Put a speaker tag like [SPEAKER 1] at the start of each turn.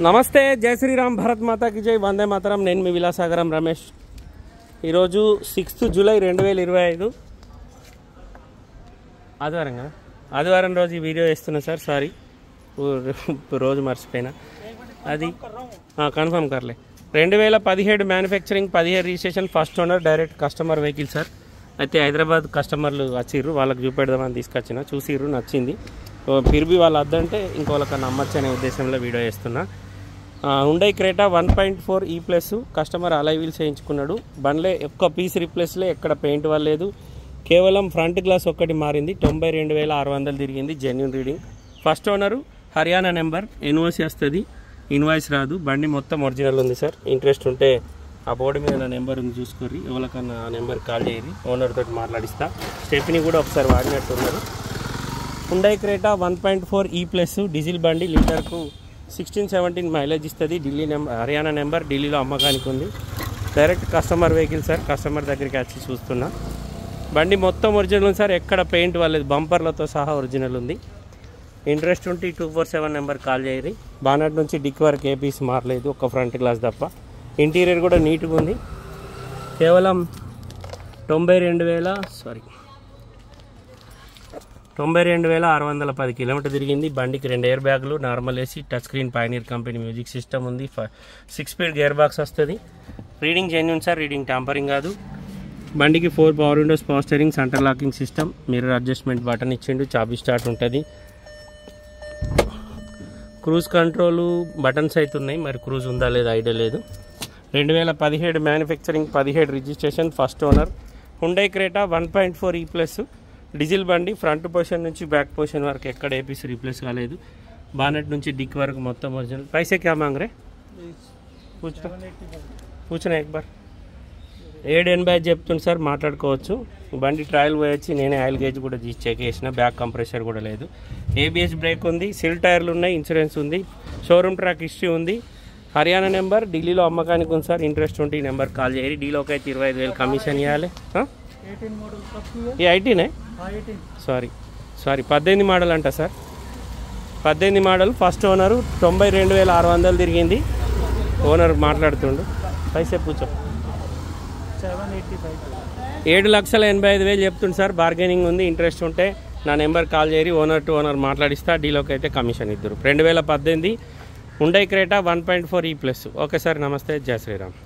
[SPEAKER 1] నమస్తే, జై శ్రీరామ్, భారత్ మాతాకి జై, వందే మాతరం. నేను మీ విలాసాగరం రమేష్. ఈరోజు 6 జూలై 2025 ఆదివారం రోజు ఈ వీడియో వేస్తున్నా సార్. సారీ, రోజు మర్చిపోయినా. అది కన్ఫర్మ్ కర్లే. 2017 manufacturing, 17 registration, first owner, direct customer vehicle sir. అయితే హైదరాబాద్ కస్టమర్లు వచ్చిర్రు, వాళ్ళకి చూపెడదామని తీసుకొచ్చిన. చూసిర్రు, నచ్చింది. పిరిబి వాళ్ళు వద్దంటే ఇంకోళ్ళకన్నా నమ్మచ్చు అనే ఉద్దేశంలో వీడియో వేస్తున్నా. Hyundai Creta 1.4 E+ customer alloy wheels చేయించుకున్నాడు. బండ్లే ఒక్క పీస్ రీప్లేస్లే, ఎక్కడ పెయింట్ వాళ్ళలేదు. కేవలం ఫ్రంట్ గ్లాస్ ఒక్కటి మారింది. 92,600 తిరిగింది. Genuine reading. First owner, Haryana number. NOC వస్తుంది, ఇన్వాయిస్ రాదు. బండి మొత్తం ఒరిజినల్ ఉంది సార్. ఇంట్రెస్ట్ ఉంటే ఆ బోర్డు మీద నా నెంబర్ ఉంది, చూసుకోర్రి. ఎవరికన్నా ఆ నెంబర్ కాల్ చేయరి, ఓనర్ తోటి మాట్లాడిస్తా. స్టెప్ని కూడా ఒకసారి వాడినట్టున్నారు. హుండై క్రేటా 1.4 E+ డీజిల్ బండి. లీటర్కు 16-17 మైలేజ్ ఇస్తుంది. Delhi number, Haryana number. ఢిల్లీలో అమ్మకానికి ఉంది. Direct customer vehicle sir. Customer దగ్గరికి వచ్చి చూస్తున్నా. బండి మొత్తం ఒరిజినల్ ఉంది సార్. ఎక్కడ పెయింట్ వాళ్ళది, బంపర్లతో సహా ఒరిజినల్ ఉంది. ఇంట్రెస్ట్ ఉంటే 247 నెంబర్ కాల్ చేయరి. బానట్ నుంచి డిక్ వరకు ఏ పీస్ మారలేదు, ఒక్క ఫ్రంట్ గ్లాస్ తప్ప. ఇంటీరియర్ కూడా నీట్గా ఉంది. కేవలం 92,610 కిలోమీటర్ తిరిగింది. బండికి 2 ఎయిర్ బ్యాగులు, normal AC, touch screen, pioneer company music system ఉంది. 6 స్పీడ్ గేర్ బాక్స్ వస్తుంది. Reading genuine sir, reading tampering కాదు. బండికి 4 power Windows, power steering, centre locking system, mirror adjustment button ఇచ్చిండు. చాబీ స్టార్ట్ ఉంటుంది. క్రూజ్ కంట్రోలు బటన్స్ అయితే ఉన్నాయి, మరి క్రూజ్ ఉందా లేదా ఐడియా లేదు. 2017 manufacturing, 17 registration, first owner. Hyundai Creta 1.4 E+ diesel బండి. ఫ్రంట్ పొజిషన్ నుంచి బ్యాక్ పొజిషన్ వరకు ఎక్కడ ఏపీస్ రీప్లేస్ కాలేదు. బానెట్ నుంచి డిక్ వరకు మొత్తం ఒరిజినల్. పైసే క్యా మాంగ్ రే? పూछना एक बार. 780 చెప్తుంది సార్, మాట్లాడుకోవచ్చు. బండి ట్రయల్ పోయొచ్చి నేనే ఆయిల్ గేజ్ కూడా చెక్ చేసిన. బ్యాక్ కంప్రెషర్ కూడా లేదు. ABS బ్రేక్ ఉంది. సిల్ టైర్లు ఉన్నాయి. ఇన్సూరెన్స్ ఉంది. షోరూమ్ ట్రాక్ హిస్టరీ ఉంది. హర్యానా నెంబర్. ఢిల్లీలో అమ్మకానికి ఉంది సార్. ఇంట్రెస్ట్ ఉంటే ఈ నెంబర్ కాల్ చేయరు. డీలోకి అయితే 25,000 కమిషన్ ఇవ్వాలి. ఈ 18 సారీ 18 మోడల్ అంట సార్. 18 model, first owner. 92,600 తిరిగింది. ఓనర్ మాట్లాడుతుండు. పైసే పూచో. 7,85,000 చెప్తుంది సార్. బార్గెనింగ్ ఉంది. ఇంట్రెస్ట్ ఉంటే నా నెంబర్ కాల్ చేయరి. ఓనర్ టు ఓనర్ మాట్లాడిస్తా. డీలోకి అయితే కమిషన్ ఇద్దరు. 2018 Hyundai Creta 1.4 E+. Okay sir, నమస్తే, జై శ్రీరామ్.